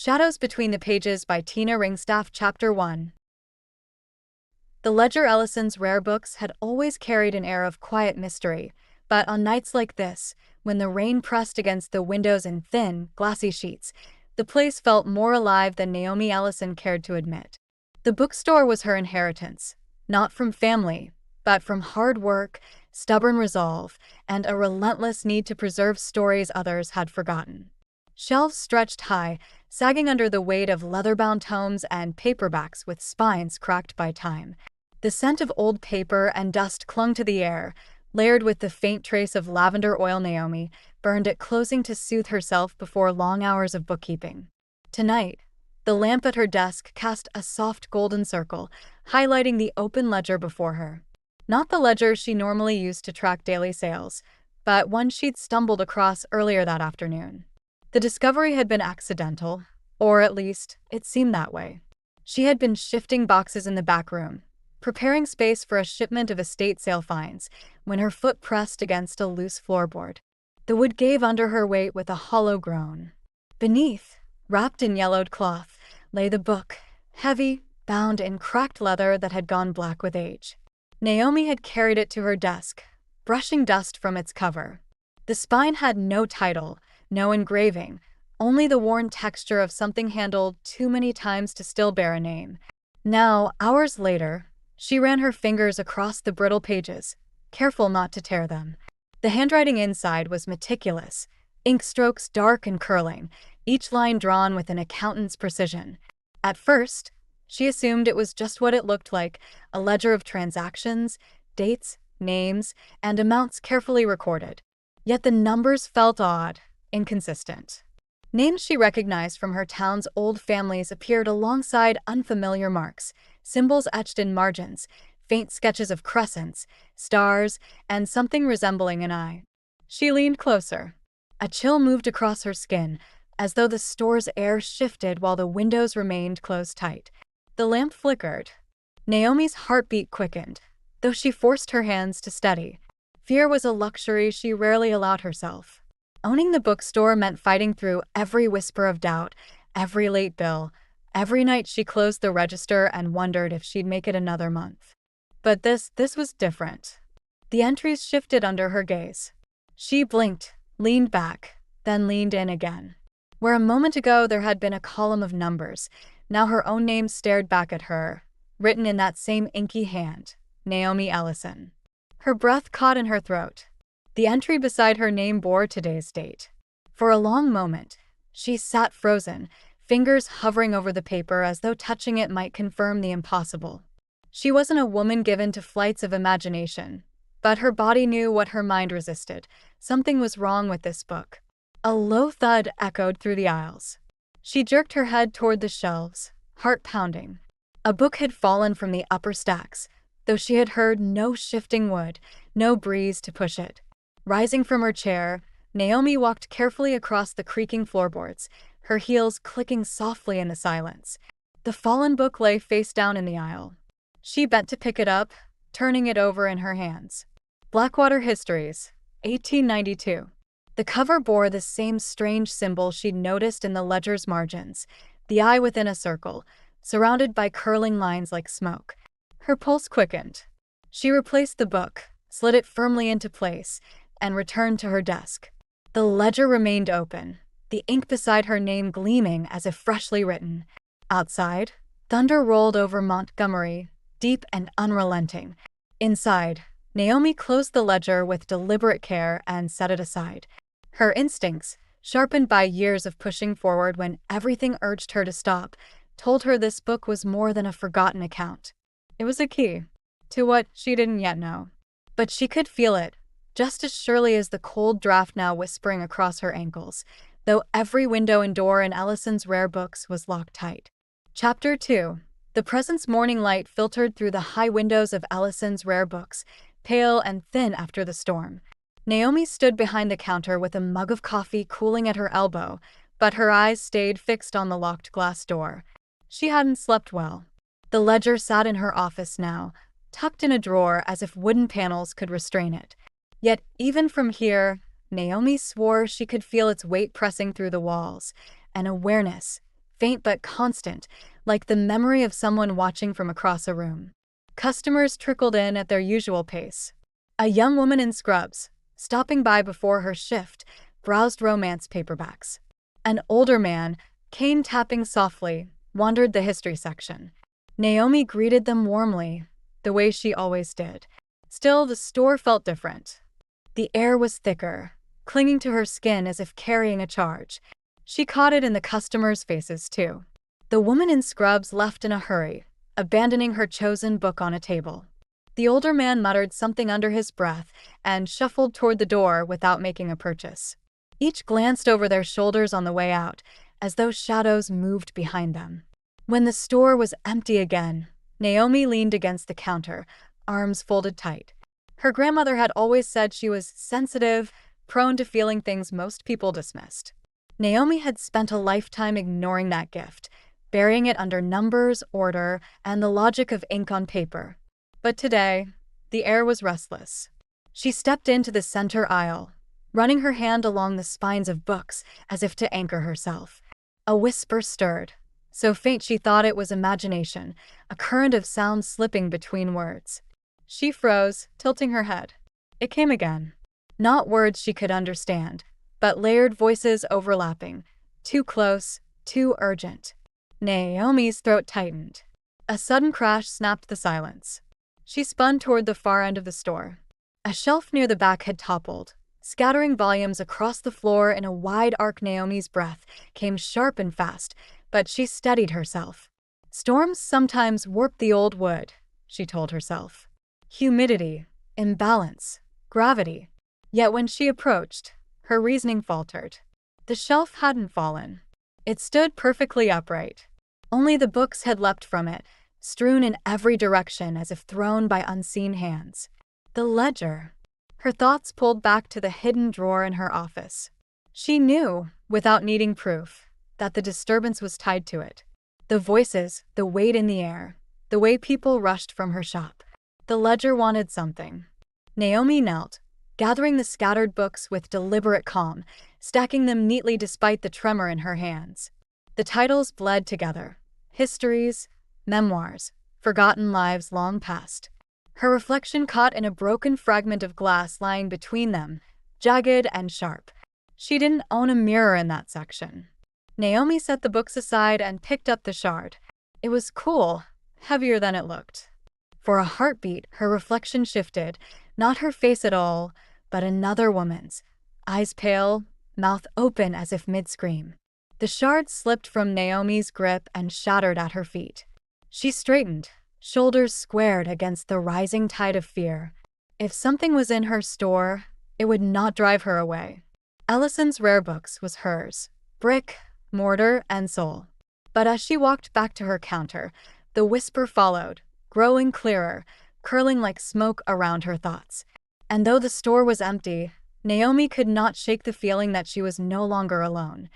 Shadows Between the Pages by Tina Ringstaff. Chapter 1. The ledger Ellison's rare books had always carried an air of quiet mystery, but on nights like this, when the rain pressed against the windows in thin, glassy sheets, the place felt more alive than Naomi Ellison cared to admit. The bookstore was her inheritance, not from family, but from hard work, stubborn resolve, and a relentless need to preserve stories others had forgotten. Shelves stretched high, sagging under the weight of leather-bound tomes and paperbacks with spines cracked by time. The scent of old paper and dust clung to the air, layered with the faint trace of lavender oil. Naomi burned at closing to soothe herself before long hours of bookkeeping. Tonight, the lamp at her desk cast a soft golden circle, highlighting the open ledger before her. Not the ledger she normally used to track daily sales, but one she'd stumbled across earlier that afternoon. The discovery had been accidental, or at least, it seemed that way. She had been shifting boxes in the back room, preparing space for a shipment of estate sale finds, when her foot pressed against a loose floorboard. The wood gave under her weight with a hollow groan. Beneath, wrapped in yellowed cloth, lay the book, heavy, bound in cracked leather that had gone black with age. Naomi had carried it to her desk, brushing dust from its cover. The spine had no title, no engraving, only the worn texture of something handled too many times to still bear a name. Now, hours later, she ran her fingers across the brittle pages, careful not to tear them. The handwriting inside was meticulous, ink strokes dark and curling, each line drawn with an accountant's precision. At first, she assumed it was just what it looked like, a ledger of transactions, dates, names, and amounts carefully recorded. Yet the numbers felt odd, inconsistent. Names she recognized from her town's old families appeared alongside unfamiliar marks, symbols etched in margins, faint sketches of crescents, stars, and something resembling an eye. She leaned closer. A chill moved across her skin, as though the store's air shifted while the windows remained closed tight. The lamp flickered. Naomi's heartbeat quickened, though she forced her hands to steady. Fear was a luxury she rarely allowed herself. Owning the bookstore meant fighting through every whisper of doubt, every late bill, every night she closed the register and wondered if she'd make it another month. But this was different. The entries shifted under her gaze. She blinked, leaned back, then leaned in again. Where a moment ago there had been a column of numbers, now her own name stared back at her, written in that same inky hand, Naomi Ellison. Her breath caught in her throat. The entry beside her name bore today's date. For a long moment, she sat frozen, fingers hovering over the paper as though touching it might confirm the impossible. She wasn't a woman given to flights of imagination, but her body knew what her mind resisted. Something was wrong with this book. A low thud echoed through the aisles. She jerked her head toward the shelves, heart pounding. A book had fallen from the upper stacks, though she had heard no shifting wood, no breeze to push it. Rising from her chair, Naomi walked carefully across the creaking floorboards, her heels clicking softly in the silence. The fallen book lay face down in the aisle. She bent to pick it up, turning it over in her hands. Blackwater Histories, 1892. The cover bore the same strange symbol she'd noticed in the ledger's margins, the eye within a circle, surrounded by curling lines like smoke. Her pulse quickened. She replaced the book, slid it firmly into place, and returned to her desk. The ledger remained open, the ink beside her name gleaming as if freshly written. Outside, thunder rolled over Montgomery, deep and unrelenting. Inside, Naomi closed the ledger with deliberate care and set it aside. Her instincts, sharpened by years of pushing forward when everything urged her to stop, told her this book was more than a forgotten account. It was a key to what she didn't yet know. But she could feel it, just as surely as the cold draft now whispering across her ankles, though every window and door in Ellison's rare books was locked tight. Chapter 2. The present's morning light filtered through the high windows of Ellison's rare books, pale and thin after the storm. Naomi stood behind the counter with a mug of coffee cooling at her elbow, but her eyes stayed fixed on the locked glass door. She hadn't slept well. The ledger sat in her office now, tucked in a drawer as if wooden panels could restrain it. Yet even from here, Naomi swore she could feel its weight pressing through the walls, an awareness, faint but constant, like the memory of someone watching from across a room. Customers trickled in at their usual pace. A young woman in scrubs, stopping by before her shift, browsed romance paperbacks. An older man, cane tapping softly, wandered the history section. Naomi greeted them warmly, the way she always did. Still, the store felt different. The air was thicker, clinging to her skin as if carrying a charge. She caught it in the customers' faces, too. The woman in scrubs left in a hurry, abandoning her chosen book on a table. The older man muttered something under his breath and shuffled toward the door without making a purchase. Each glanced over their shoulders on the way out, as though shadows moved behind them. When the store was empty again, Naomi leaned against the counter, arms folded tight. Her grandmother had always said she was sensitive, prone to feeling things most people dismissed. Naomi had spent a lifetime ignoring that gift, burying it under numbers, order, and the logic of ink on paper. But today, the air was restless. She stepped into the center aisle, running her hand along the spines of books as if to anchor herself. A whisper stirred, so faint she thought it was imagination, a current of sound slipping between words. She froze, tilting her head. It came again. Not words she could understand, but layered voices overlapping, too close, too urgent. Naomi's throat tightened. A sudden crash snapped the silence. She spun toward the far end of the store. A shelf near the back had toppled, scattering volumes across the floor in a wide arc. Naomi's breath came sharp and fast, but she steadied herself. Storms sometimes warp the old wood, she told herself. Humidity, imbalance, gravity. Yet when she approached, her reasoning faltered. The shelf hadn't fallen. It stood perfectly upright. Only the books had leapt from it, strewn in every direction as if thrown by unseen hands. The ledger. Her thoughts pulled back to the hidden drawer in her office. She knew, without needing proof, that the disturbance was tied to it. The voices, the weight in the air, the way people rushed from her shop. The ledger wanted something. Naomi knelt, gathering the scattered books with deliberate calm, stacking them neatly despite the tremor in her hands. The titles bled together. Histories, memoirs, forgotten lives long past. Her reflection caught in a broken fragment of glass lying between them, jagged and sharp. She didn't own a mirror in that section. Naomi set the books aside and picked up the shard. It was cool, heavier than it looked. For a heartbeat, her reflection shifted, not her face at all, but another woman's, eyes pale, mouth open as if mid-scream. The shard slipped from Naomi's grip and shattered at her feet. She straightened, shoulders squared against the rising tide of fear. If something was in her store, it would not drive her away. Ellison's rare books was hers, brick, mortar, and soul. But as she walked back to her counter, the whisper followed, growing clearer, curling like smoke around her thoughts. And though the store was empty, Naomi could not shake the feeling that she was no longer alone.